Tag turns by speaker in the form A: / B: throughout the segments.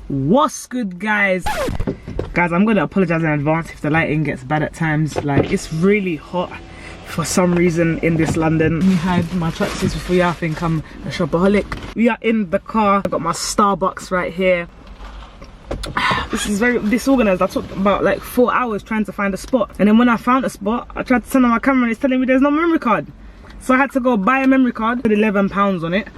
A: What's good, guys? I'm gonna apologize in advance if the lighting gets bad at times. Like, it's really hot for some reason in this London. Let me hide my tracksuits before y'all think I'm a shopaholic. We are in the car. I got my Starbucks right here. This is very disorganized. I took about like 4 hours trying to find a spot, and then when I found a spot, I tried to turn on my camera and it's telling me there's no memory card. So I had to go buy a memory card with £11 on it.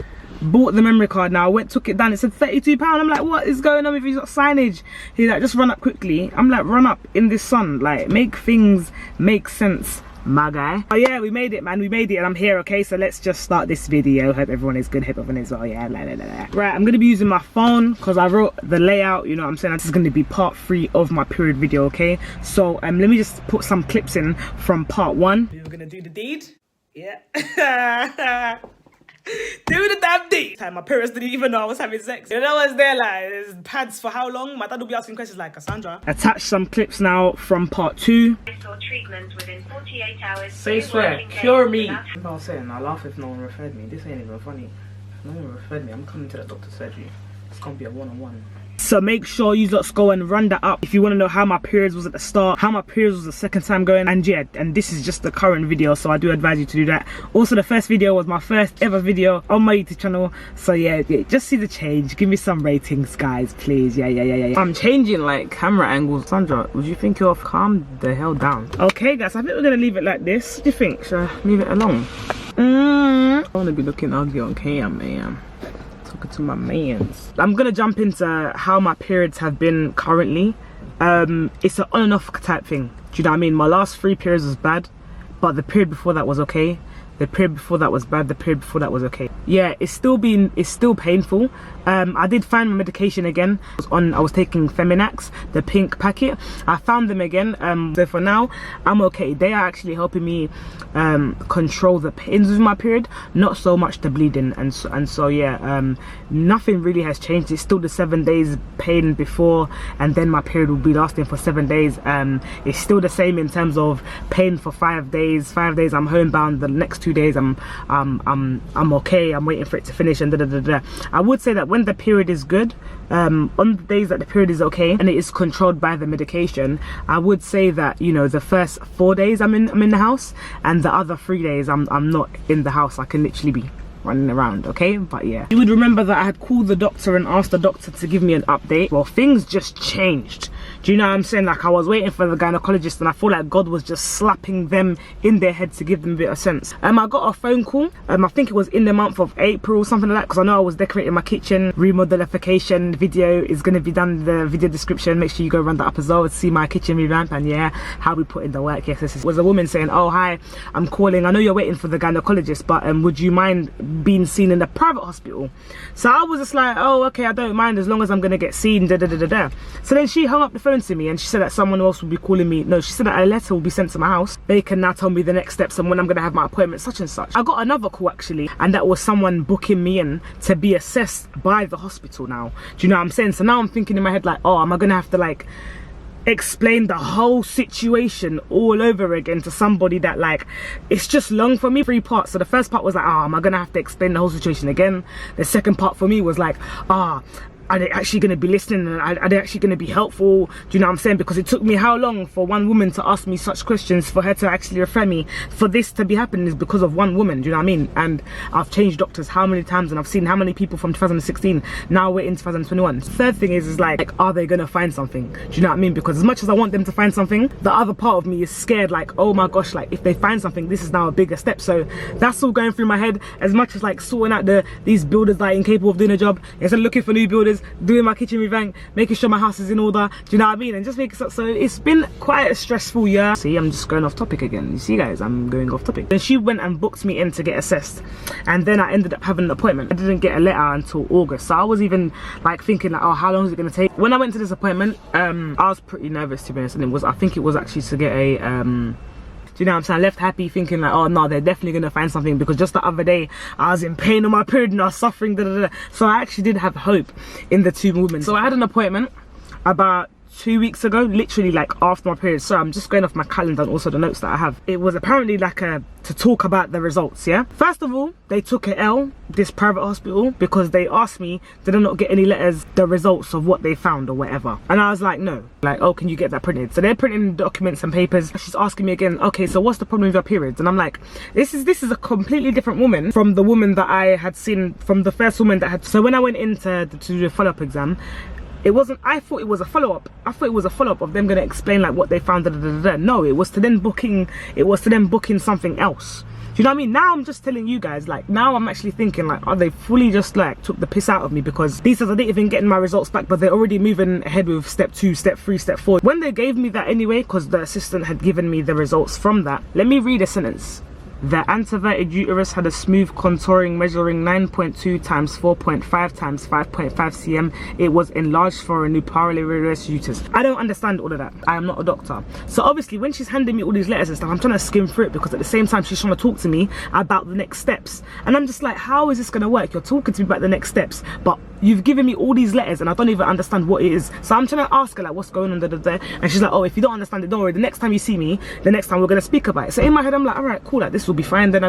A: Bought the memory card. Now took it down, it said £32. I'm like, what is going on with you? Got signage? He's like, just run up quickly. I'm like, run up in this sun, like make things make sense, my guy. Oh yeah, we made it, man, we made it, and I'm here. Okay, so let's just start this video. Hope everyone is good, hope everyone is well. Yeah, right, I'm gonna be using my phone because I wrote the layout, you know what I'm saying. This is gonna be part 3 of my period video. Okay, so let me just put some clips in from part 1. We're gonna do the deed. Yeah. Do the damn deed. My parents didn't even know I was having sex. You know what's there, like, there's pads for how long? My dad will be asking questions like, Cassandra. Attach some clips now from part 2.
B: Treatment within 48 hours.
A: Say swear, cure me. I was saying, I laugh if no one referred me. This ain't even funny. If no one referred me, I'm coming to the doctor's surgery. It's gonna be a one-on-one. So make sure you let's go and run that up if you want to know how my periods was at the start, how my periods was the second time going, and yeah, and this is just the current video, so I do advise you to do that. Also, the first video was my first ever video on my YouTube channel, so yeah, just see the change. Give me some ratings, guys, please. Yeah. I'm changing like camera angles. Sandra, would you think you're calm the hell down? Okay, guys, I think we're gonna leave it like this. What do you think? Should I leave it alone? I want to be looking ugly on cam, man. To my mans. I'm gonna jump into how my periods have been currently. It's an on and off type thing. Do you know what I mean? My last 3 periods was bad, but the period before that was okay. The period before that was bad. The period before that was okay. Yeah, it's still painful. I did find my medication again. I was taking Feminax, the pink packet. I found them again. So for now, I'm okay. They are actually helping me control the pains with my period, not so much the bleeding. And so yeah, nothing really has changed. It's still the 7 days pain before, and then my period will be lasting for 7 days. It's still the same in terms of pain for 5 days. 5 days I'm homebound. The next 2 days I'm okay. I'm waiting for it to finish and I would say that when the period is good, on the days that the period is okay and it is controlled by the medication, I would say that, you know, the first 4 days I'm in the house, and the other 3 days I'm not in the house. I can literally be running around. Okay, but yeah, you would remember that I had called the doctor and asked the doctor to give me an update. Well, things just changed. Do you know what I'm saying? Like, I was waiting for the gynecologist and I feel like God was just slapping them in their head to give them a bit of sense. I got a phone call. I think it was in the month of April, something like that, because I know I was decorating my kitchen. Remodelification video is going to be done in the video description. Make sure you go run that up as well to see my kitchen revamp and yeah, how we put in the work. Yes, this was a woman saying, oh hi, I'm calling, I know you're waiting for the gynecologist, but would you mind being seen in a private hospital? So I was just like, oh okay, I don't mind as long as I'm gonna get seen, So then she hung up the phone to me and she said that someone else will be calling me. No, she said that a letter will be sent to my house. They can now tell me the next steps and when I'm gonna have my appointment, such and such. I got another call actually, and that was someone booking me in to be assessed by the hospital now. Do you know what I'm saying? So now I'm thinking in my head like, oh, am I gonna have to like explain the whole situation all over again to somebody that, like, it's just long for me. 3 parts. So the first part was like, oh, am I gonna have to explain the whole situation again? The second part for me was like, are they actually going to be listening, and are they actually going to be helpful? Do you know what I'm saying? Because it took me how long for one woman to ask me such questions, for her to actually refer me, for this to be happening is because of one woman. Do you know what I mean? And I've changed doctors how many times, and I've seen how many people from 2016, now we're in 2021. Third thing is like, are they going to find something? Do you know what I mean? Because as much as I want them to find something, the other part of me is scared, like, oh my gosh, like if they find something, this is now a bigger step. So that's all going through my head, as much as like sorting out these builders that are incapable of doing a job, instead of looking for new builders, doing my kitchen revamp, making sure my house is in order. Do you know what I mean? And just making so it's been quite a stressful year. See, I'm just going off topic again. You see, guys, I'm going off topic. Then she went and booked me in to get assessed, and then I ended up having an appointment. I didn't get a letter until August, so I was even like thinking like, oh, how long is it going to take? When I went to this appointment, I was pretty nervous, to be honest, and I think it was actually to get a do you know what I'm saying? I left happy thinking like, oh no, they're definitely gonna find something, because just the other day I was in pain on my period and I was suffering. So I actually did have hope in the 2 women. So I had an appointment about 2 weeks ago, literally like after my period. So I'm just going off my calendar and also the notes that I have. It was apparently like to talk about the results, yeah? First of all, they took an L, this private hospital, because they asked me, did I not get any letters, the results of what they found or whatever? And I was like, no. Like, oh, can you get that printed? So they're printing documents and papers. She's asking me again, okay, so what's the problem with your periods? And I'm like, this is a completely different woman from the woman that I had seen, from the first woman that had. So when I went in to do the follow-up exam, it wasn't, I thought it was a follow-up. I thought it was a follow-up of them gonna explain like what they found, No, it was to them booking something else. Do you know what I mean? Now I'm just telling you guys, like, now I'm actually thinking like, are they fully just like took the piss out of me? Because these says I didn't even get my results back, but they're already moving ahead with step 2, step 3, step 4. When they gave me that anyway, because the assistant had given me the results from that, let me read a sentence. The anteverted uterus had a smooth contouring measuring 9.2 times 4.5 times 5.5 cm. It was enlarged for a new parallel uterus. I don't understand all of that. I am not a doctor. So obviously when she's handing me all these letters and stuff, I'm trying to skim through it, because at the same time she's trying to talk to me about the next steps. And I'm just like, how is this going to work? You're talking to me about the next steps, but you've given me all these letters and I don't even understand what it is. So I'm trying to ask her like, what's going on, and she's like, oh, if you don't understand it, don't worry, the next time you see me, the next time we're going to speak about it. So in my head I'm like, all right, cool, like this will be fine. Then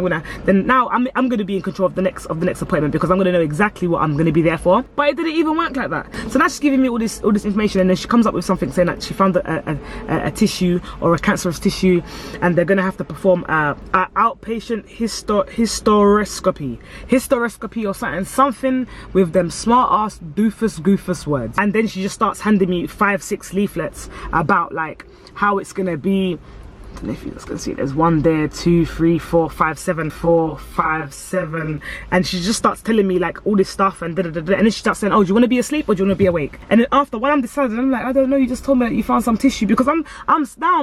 A: now I'm gonna be in control of the next appointment, because I'm gonna know exactly what I'm gonna be there for. But it didn't even work like that. So now she's giving me all this information, and then she comes up with something saying that she found a tissue or a cancerous tissue, and they're gonna have to perform a outpatient hysteroscopy or something with them smart ass goofus words. And then she just starts handing me 5-6 leaflets about like how it's gonna be. I don't know if you guys can see, there's 1 there, 2, 3, 4, 5, 7, 4, 5, 7, and she just starts telling me like all this stuff, and and then she starts saying, oh, do you want to be asleep or do you want to be awake? And then after, when I'm deciding, I'm like, I don't know, you just told me that you found some tissue, because I'm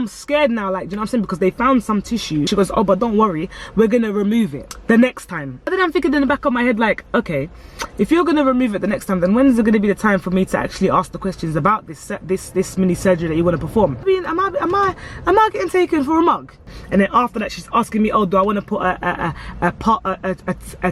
A: scared now, like, do you know what I'm saying? Because they found some tissue. She goes, oh, but don't worry, we're gonna remove it the next time. And then I'm thinking in the back of my head like, okay, if you're gonna remove it the next time, then when is it gonna be the time for me to actually ask the questions about this mini surgery that you want to perform? I mean, am I getting taken for a mug? And then after that she's asking me, oh, do I want to put a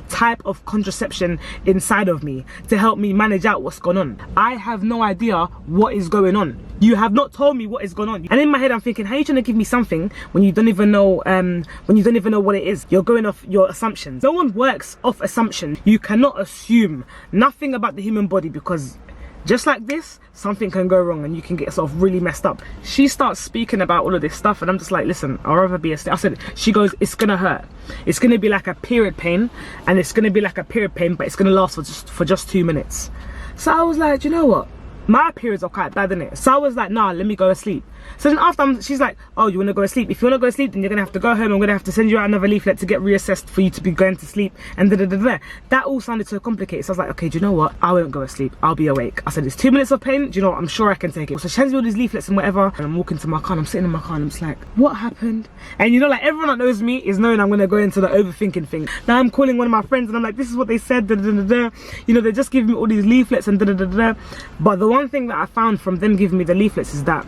A: type of contraception inside of me to help me manage out what's going on? I have no idea what is going on. You have not told me what is going on. And in my head I'm thinking, how are you trying to give me something when you don't even know what it is? You're going off your assumptions. No one works off assumption. You cannot assume nothing about the human body, because just like this, something can go wrong and you can get yourself really messed up. She starts speaking about all of this stuff and I'm just like, listen, I'd rather be asleep. I said, she goes, it's gonna hurt. It's gonna be like a period pain, and it's gonna be like a period pain, but it's gonna last for just 2 minutes. So I was like, you know what? My periods are quite bad, innit? So I was like, nah, let me go to sleep. So then after she's like, oh, you want to go to sleep? If you want to go to sleep, then you're going to have to go home. I'm going to have to send you out another leaflet to get reassessed for you to be going to sleep. And that all sounded so complicated. So I was like, okay, do you know what? I won't go to sleep. I'll be awake. I said, it's 2 minutes of pain. Do you know what? I'm sure I can take it. So she hands me all these leaflets and whatever. And I'm walking to my car and I'm sitting in my car and I'm just like, what happened? And you know, like everyone that knows me is knowing I'm going to go into the overthinking thing. Now I'm calling one of my friends and I'm like, this is what they said. You know, they're just giving me all these leaflets and But the one thing that I found from them giving me the leaflets is that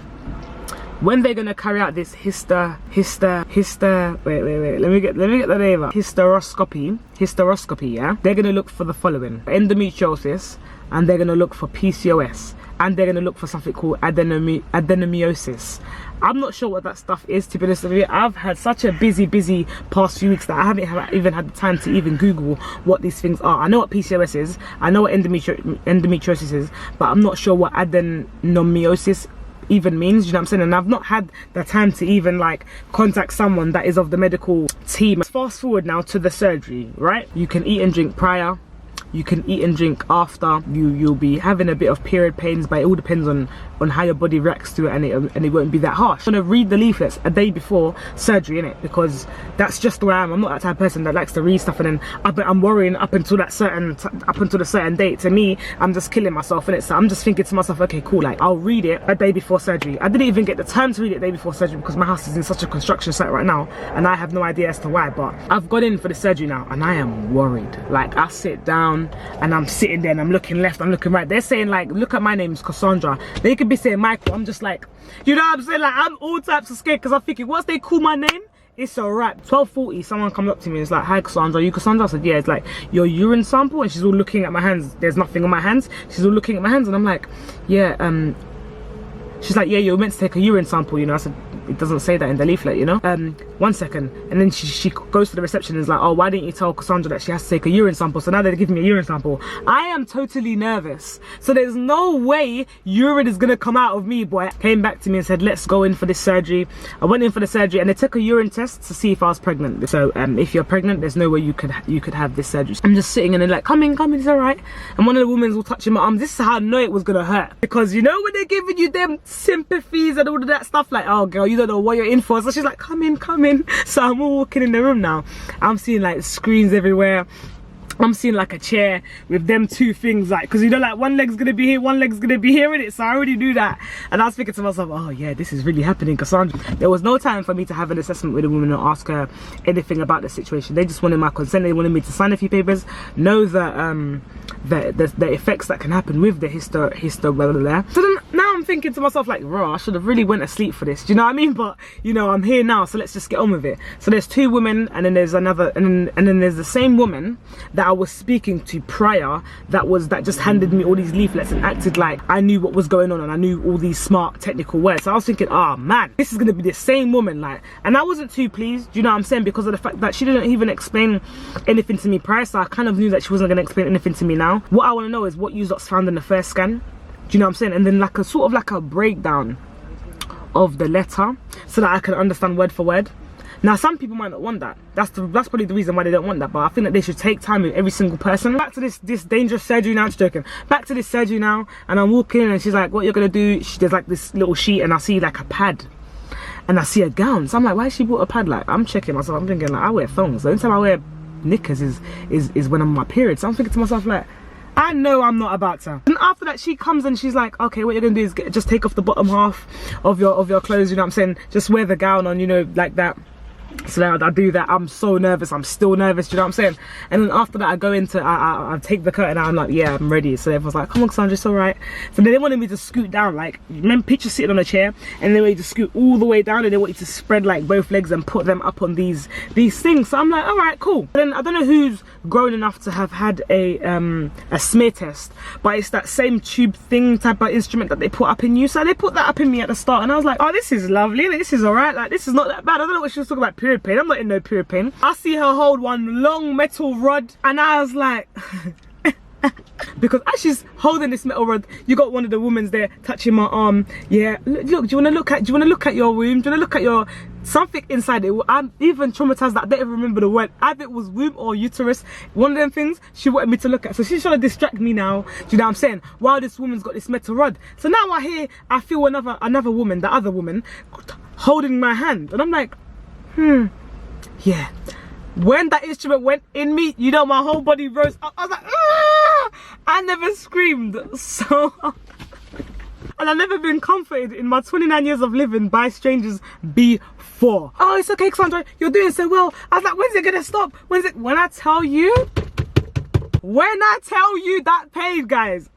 A: when they're gonna carry out this wait, let me get the name up. Hysteroscopy, yeah? They're gonna look for the following: endometriosis, and they're gonna look for PCOS, and they're gonna look for something called adenomyosis. I'm not sure what that stuff is, to be honest with you. I've had such a busy past few weeks that I haven't even had the time to even Google what these things are. I know what PCOS is, I know what endometriosis is, but I'm not sure what adenomyosis even means, you know what I'm saying? And I've not had the time to even like contact someone that is of the medical team. Fast forward now to the surgery, right? You can eat and drink prior, you can eat and drink after. You'll be having a bit of period pains, but it all depends on how your body reacts to it, and it won't be that harsh. I'm gonna read the leaflets a day before surgery, innit? Because that's just where I am. I'm not that type of person that likes to read stuff and then I'm worrying up until the certain date. To me, I'm just killing myself, innit? So I'm just thinking to myself, okay, cool, like I'll read it a day before surgery. I didn't even get the time to read it a day before surgery because my house is in such a construction site right now, and I have no idea as to why. But I've got in for the surgery now, and I am worried. Like I sit down and I'm sitting there and I'm looking left, I'm looking right. They're saying like, look at my name's Cassandra. They could be saying Michael. I'm just like, you know what I'm saying? Like I'm all types of scared because I'm thinking, once they call my name, it's a wrap. 12:40, someone comes up to me and it's like, hi Cassandra, are you Cassandra? I said, yeah. It's like, your urine sample? And she's all looking at my hands. There's nothing on my hands. She's all looking at my hands and I'm like, yeah, She's like, yeah, you're meant to take a urine sample, you know. I said, it doesn't say that in the leaflet, you know. 1 second. And then she goes to the reception and is like, oh, why didn't you tell Cassandra that she has to take a urine sample? So now they're giving me a urine sample. I am totally nervous. So there's no way urine is gonna come out of me, boy. Came back to me and said, let's go in for this surgery. I went in for the surgery and they took a urine test to see if I was pregnant. So if you're pregnant, there's no way you could have this surgery. I'm just sitting and they're like, come in, it's all right. And one of the women's all touching my arm. This is how I know it was gonna hurt, because you know when they're giving you them sympathies and all of that stuff, like, oh girl, you don't know what you're in for. So she's like, come in. So I'm all walking in the room now. I'm seeing like screens everywhere. I'm seeing like a chair with them two things, like, because you know, like one leg's gonna be here, one leg's gonna be here in it. So I already knew that, and I was thinking to myself, oh yeah, this is really happening, Cassandra. There was no time for me to have an assessment with a woman or ask her anything about the situation. They just wanted my consent. They wanted me to sign a few papers, know the effects that can happen with the histo blah blah blah. So then now I'm thinking to myself, like, bro, I should have really went asleep for this. Do you know what I mean? But you know, I'm here now, so let's just get on with it. So there's two women, and then there's another, and then there's the same woman that I was speaking to prior, that just handed me all these leaflets and acted like I knew what was going on and I knew all these smart technical words. So I was thinking, oh man, this is gonna be the same woman, like, and I wasn't too pleased, you know what I'm saying, because of the fact that she didn't even explain anything to me prior. So I kind of knew that she wasn't gonna explain anything to me now. What I want to know is what you lots found in the first scan. Do you know what I'm saying? And then like a sort of like a breakdown of the letter so that I can understand word for word. Now some people might not want that. That's probably the reason why they don't want that. But I think that they should take time with every single person. Back to this dangerous surgery now. I'm just joking. Back to this surgery now, and I'm walking in and she's like, what you're gonna do? There's like this little sheet and I see like a pad. And I see a gown. So I'm like, why has she bought a pad? Like, I'm checking myself. I'm thinking like, I wear thongs. The only time I wear knickers is when I'm on my period. So I'm thinking to myself like, I know I'm not about to. And after that she comes and she's like, okay, what you're gonna do is just take off the bottom half of your clothes, you know what I'm saying? Just wear the gown on, you know, like that. So now I do that. I'm so nervous. I'm still nervous, do you know what I'm saying? And then after that I go into, I take the curtain out. I'm like, yeah, I'm ready. So everyone's like, come on Cassandra, it's all right. So then they wanted me to scoot down, like, remember, picture sitting on a chair, and they want you to scoot all the way down, and they want you to spread like both legs and put them up on these things. So I'm like, all right, cool. Then I don't know who's grown enough to have had a smear test, but it's that same tube thing type of instrument that they put up in you. So they put that up in me at the start, and I was like, oh, this is lovely, this is all right, like, this is not that bad. I don't know what she was talking about, period pain. I'm not in no period pain. I see her hold one long metal rod, and I was like because as she's holding this metal rod, you got one of the women's there touching my arm. Yeah, look, do you want to look at your womb? Do you want to look at your something inside it? I'm even traumatized that I don't even remember the word. Either it was womb or uterus, one of them things she wanted me to look at. So she's trying to distract me now, do you know what I'm saying, while this woman's got this metal rod. So now I feel another woman, the other woman, holding my hand, and I'm like, yeah. When that instrument went in me, you know, my whole body rose up. I was like, ah! I never screamed so and I've never been comforted in my 29 years of living by strangers before. Oh, it's okay, Cassandra, you're doing so well. I was like, when's it gonna stop? When I tell you that pain, guys,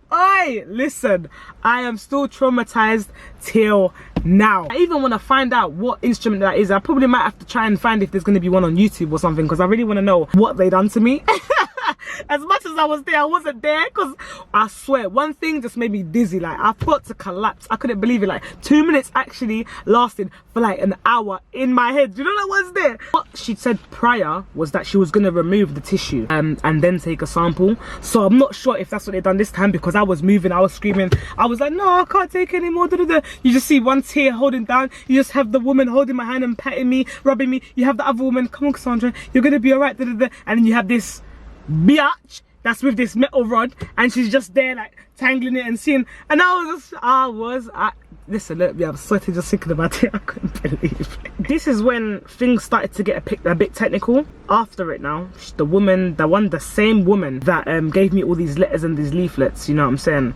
A: listen, I am still traumatized till now. I even want to find out what instrument that is. I probably might have to try and find if there's going to be one on YouTube or something, because I really want to know what they done to me. As much as I was there, I wasn't there, because I swear one thing just made me dizzy. Like, I thought to collapse. I couldn't believe it. Like 2 minutes actually lasted for like an hour in my head. Do you know that was there? What she said prior was that she was going to remove the tissue and then take a sample. So I'm not sure if that's what they done this time, because I was moving, I was screaming, I was like, no, I can't take anymore. You just see one tear holding down. You just have the woman holding my hand and patting me, rubbing me. You have the other woman, come on Cassandra, you're gonna be alright. And then you have this biatch that's with this metal rod, and she's just there like tangling it and seeing. And listen, look, I'm sweating just thinking about it. I couldn't believe it. This is when things started to get a bit technical. After it now, the same woman that gave me all these letters and these leaflets, you know what I'm saying,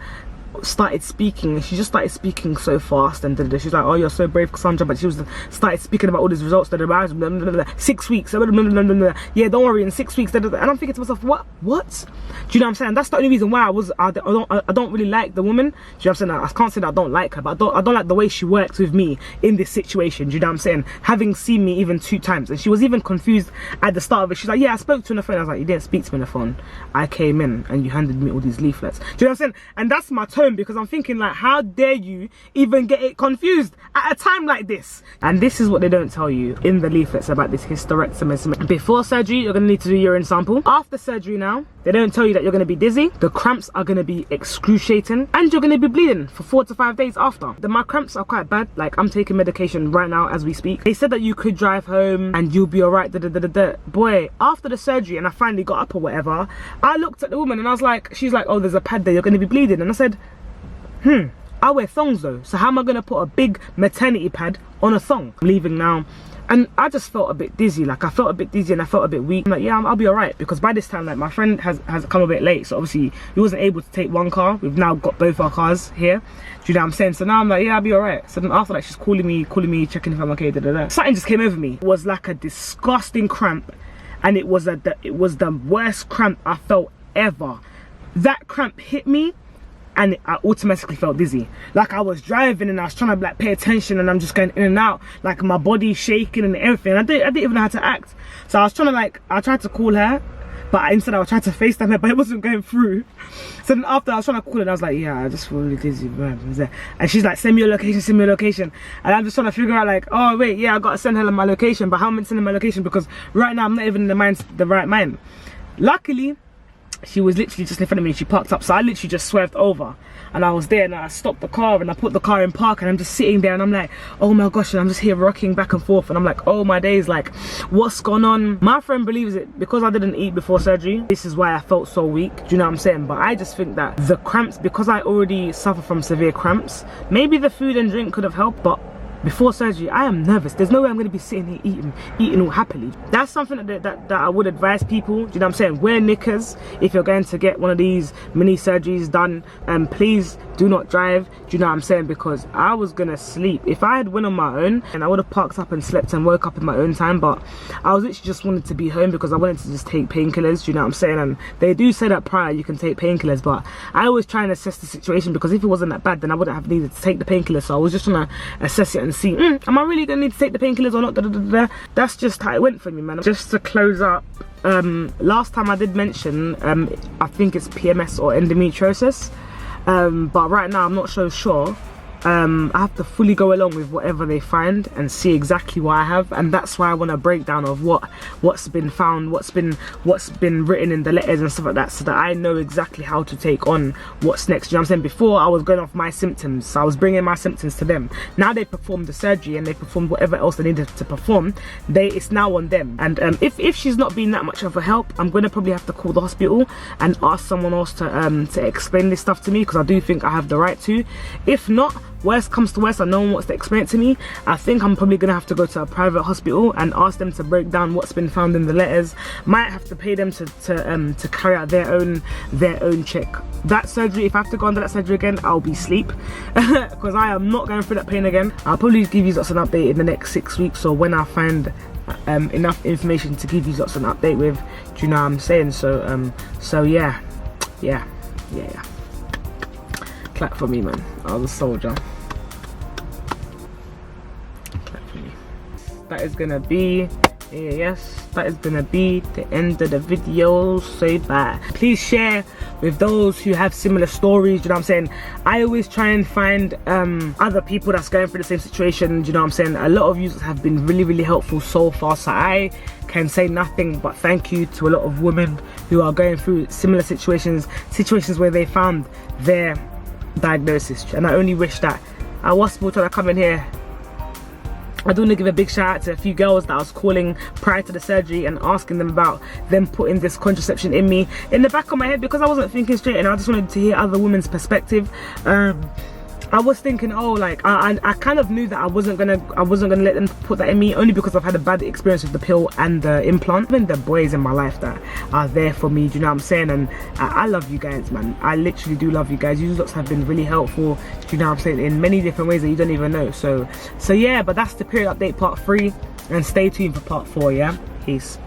A: started speaking. She just started speaking so fast, and she's like, oh, you're so brave, Cassandra. But she started speaking about all these results that are 6 weeks, yeah, don't worry, in 6 weeks, and I'm thinking to myself, what do you know what I'm saying? That's the only reason why I don't really like the woman. Do you know what I'm saying? I can't say that I don't like her, but I don't like the way she works with me in this situation. Do you know what I'm saying? Having seen me even 2 times, and she was even confused at the start of it. She's like, yeah, I spoke to her on the phone. I was like, you didn't speak to me on the phone. I came in and you handed me all these leaflets. Do you know what I'm saying? And that's my tone. home because I'm thinking like, how dare you even get it confused at a time like this? And this is what they don't tell you in the leaflets about this hysterectomy. Before surgery, you're gonna need to do urine sample. After surgery now, they don't tell you that you're gonna be dizzy, the cramps are gonna be excruciating, and you're gonna be bleeding for 4 to 5 days after. My cramps are quite bad, like I'm taking medication right now as we speak. They said that you could drive home and you'll be alright, Boy, after the surgery and I finally got up or whatever, I looked at the woman and I was like, she's like, oh, there's a pad there, you're gonna be bleeding. And I said, I wear thongs though, so how am I gonna put a big maternity pad on a thong? I'm leaving now. And I just felt a bit dizzy, like I felt a bit dizzy and I felt a bit weak. I'm like, yeah, I'll be alright, because by this time, like my friend has come a bit late, so obviously he wasn't able to take one car. We've now got both our cars here. Do you know what I'm saying? So now I'm like, yeah, I'll be alright. So then after that, she's calling me, checking if I'm okay, Something just came over me. It was like a disgusting cramp, and it was the worst cramp I felt ever. That cramp hit me, and I automatically felt dizzy. Like I was driving and I was trying to like pay attention, and I'm just going in and out, like my body shaking and everything. I didn't even know how to act. So I was trying to like, I tried to call her, but instead I was trying to FaceTime her, but it wasn't going through. So then after I was trying to call her, and I was like, yeah, I just feel really dizzy. And she's like, send me your location. And I'm just trying to figure out like, oh wait, yeah, I gotta send her my location, but how am I sending my location? Because right now I'm not even in the right mind. Luckily, she was literally just in front of me. She parked up, so I literally just swerved over and I was there, and I stopped the car and I put the car in park, and I'm just sitting there and I'm like, oh my gosh, and I'm just here rocking back and forth, and I'm like, oh my days, like what's gone on? My friend believes it because I didn't eat before surgery, this is why I felt so weak. Do you know what I'm saying? But I just think that the cramps, because I already suffer from severe cramps, maybe the food and drink could have helped, but before surgery, I am nervous. There's no way I'm going to be sitting here eating all happily. That's something that I would advise people. Do you know what I'm saying? Wear knickers if you're going to get one of these mini surgeries done. And please do not drive. Do you know what I'm saying? Because I was going to sleep. If I had went on my own, and I would have parked up and slept and woke up in my own time. But I was literally just wanted to be home because I wanted to just take painkillers. Do you know what I'm saying? And they do say that prior you can take painkillers. But I always try and assess the situation, because if it wasn't that bad, then I wouldn't have needed to take the painkillers. So I was just trying to assess it and see, am I really gonna need to take the painkillers or not? That's just how it went for me, man. Just to close up, last time I did mention, I think it's PMS or endometriosis, but right now I'm not so sure. I have to fully go along with whatever they find and see exactly what I have, and that's why I want a breakdown of what's been found, what's been written in the letters and stuff like that, so that I know exactly how to take on what's next. You know what I'm saying? Before, I was going off my symptoms, so I was bringing my symptoms to them. Now they performed the surgery and they performed whatever else they needed to perform. It's now on them. And if she's not been that much of a help, I'm going to probably have to call the hospital and ask someone else to explain this stuff to me, because I do think I have the right to. If not, worst comes to worst and no one wants to explain it to me, I think I'm probably gonna have to go to a private hospital and ask them to break down what's been found in the letters. Might have to pay them to carry out their own check. That surgery, if I have to go under that surgery again, I'll be sleep because I am not going through that pain again. I'll probably give you lots an update in the next 6 weeks, or when I find enough information to give you lots an update with. Do you know what I'm saying? So yeah. Clap for me, man. I was a soldier. Clap for me. That is gonna be, that is gonna be the end of the video. Say bye. Please share with those who have similar stories. You know what I'm saying? I always try and find other people that's going through the same situation. You know what I'm saying? A lot of users have been really helpful so far, so I can say nothing but thank you to a lot of women who are going through similar situations where they found their diagnosis. And I only wish that I was able to come in here. I do want to give a big shout out to a few girls that I was calling prior to the surgery and asking them about them putting this contraception in me, in the back of my head, because I wasn't thinking straight and I just wanted to hear other women's perspective. I was thinking, oh, like I kind of knew that I wasn't gonna let them put that in me, only because I've had a bad experience with the pill and the implant. Even the boys in my life that are there for me, do you know what I'm saying? And I love you guys, man. I literally do love you guys. You lots have been really helpful, do you know what I'm saying, in many different ways that you don't even know. So yeah, but that's the period update part 3, and stay tuned for part 4. Yeah, peace.